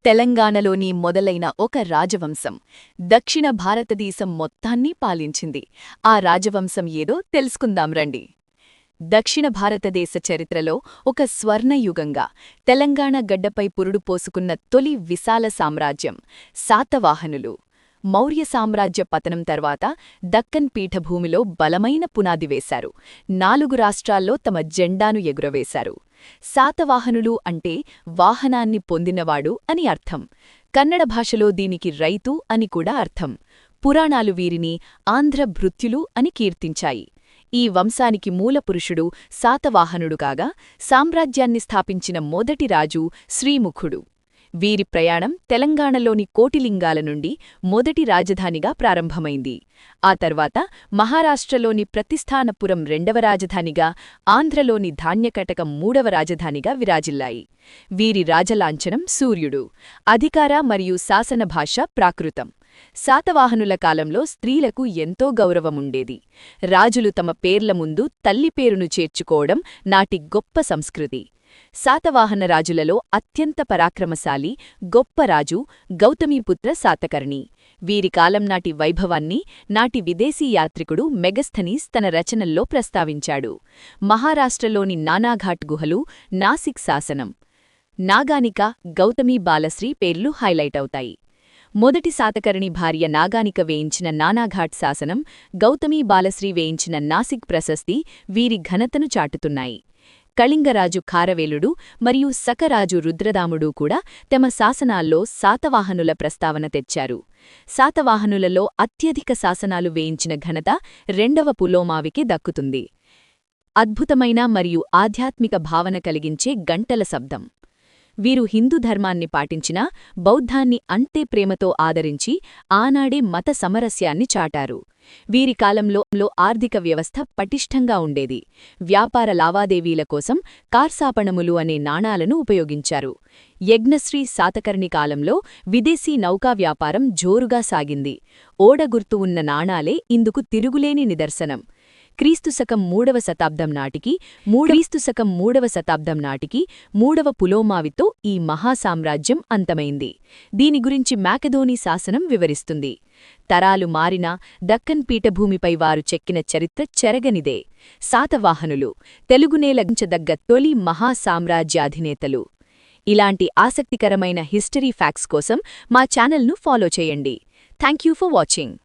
తెలంగాణలోని మొదలైన ఒక రాజవంశం దక్షిణ భారతదేశం మొత్తాన్ని పాలించింది. ఆ రాజవంశం ఏదో తెలుసుకుందాం రండి. దక్షిణ భారతదేశ చరిత్రలో ఒక స్వర్ణయుగంగా తెలంగాణ గడ్డపై పురుడు పోసుకున్న తొలి విశాల సామ్రాజ్యం శాతవాహనులు. మౌర్య సామ్రాజ్య పతనం తర్వాత దక్కన్ పీఠభూమిలో బలమైన పునాది వేశారు. 4 రాష్ట్రాల్లో తమ జెండాను ఎగురవేశారు. శాతవాహనులు అంటే వాహనాన్ని పొందినవాడు అని అర్థం. కన్నడ భాషలో దీనికి రైతు అని కూడా అర్థం. పురాణాలు వీరిని ఆంధ్ర భృత్యులు అని కీర్తించాయి. ఈ వంశానికి మూలపురుషుడు శాతవాహనుడు కాగా సామ్రాజ్యాన్ని స్థాపించిన మొదటి రాజు శ్రీముఖుడు. వీరి ప్రయాణం తెలంగాణలోని కోటిలింగాల నుండి మొదటి రాజధానిగా ప్రారంభమైంది. ఆ తర్వాత మహారాష్ట్రలోని ప్రతిస్థానపురం రెండవ రాజధానిగా, ఆంధ్రలోని ధాన్యకటకం మూడవ రాజధానిగా విరాజిల్లాయి. వీరి రాజలాంఛనం సూర్యుడు. అధికార మరియు శాసన భాష ప్రాకృతం. శాతవాహనుల కాలంలో స్త్రీలకు ఎంతో గౌరవముండేది. రాజులు తమ పేర్ల ముందు తల్లి పేరును చేర్చుకోవడం నాటి గొప్ప సంస్కృతి. శాతవాహన రాజులలో అత్యంత పరాక్రమశాలి గొప్ప రాజు గౌతమీపుత్ర శాతకర్ణి. వీరి కాలం నాటి వైభవాన్ని నాటి విదేశీ యాత్రికుడు మెగస్థనీస్ తన రచనల్లో ప్రస్తావించాడు. మహారాష్ట్రలోని నానాఘాట్ గుహలు, నాసిక్ శాసనం, నాగానిక, గౌతమీ బాలశ్రీ పేర్లు హైలైట్ అవుతాయి. మొదటి శాతకర్ణి భార్య నాగానిక వేయించిన నానాఘాట్ శాసనం, గౌతమీ బాలశ్రీ వేయించిన నాసిక్ ప్రశస్తి వీరి ఘనతను చాటుతున్నాయి. కళింగరాజు ఖారవేలుడు మరియు సకరాజు రుద్రదాముడు కూడా తమ శాసనాల్లో శాతవాహనుల ప్రస్తావన తెచ్చారు. శాతవాహనులలో అత్యధిక శాసనాలు వేయించిన ఘనత రెండవ పులోమావికి దక్కుతుంది. అద్భుతమైన మరియు ఆధ్యాత్మిక భావన కలిగించే గంటల శబ్దం. వీరు హిందూ ధర్మాన్ని పాటించినా బౌద్ధాన్ని అంతే ప్రేమతో ఆదరించి ఆనాడే మత సమరస్యాన్ని చాటారు. వీరి కాలంలో ఆర్థిక వ్యవస్థ పటిష్టంగా ఉండేది. వ్యాపార లావాదేవీల కోసం కార్సాపణములు అనే నాణాలను ఉపయోగించారు. యజ్ఞశ్రీ శాతకర్ణి కాలంలో విదేశీ నౌకా వ్యాపారం జోరుగా సాగింది. ఓడగుర్తు ఉన్న నాణాలే ఇందుకు తిరుగులేని నిదర్శనం. క్రీస్తుశకం మూడవ శతాబ్దం నాటికి మూడవ పులోమావితో ఈ మహాసామ్రాజ్యం అంతమైంది. దీని గురించి మాకెదోనీ శాసనం వివరిస్తుంది. తరాలు మారినా దక్కన్ పీఠభూమిపై వారు చెక్కిన చరిత్ర చెరగనిదే. శాతవాహనులు తెలుగునేలగించదగ్గ తొలి మహాసామ్రాజ్యాధినేతలు. ఇలాంటి ఆసక్తికరమైన హిస్టరీ ఫ్యాక్ట్స్ కోసం మా ఛానల్ను ఫాలో చేయండి. Thank you for watching.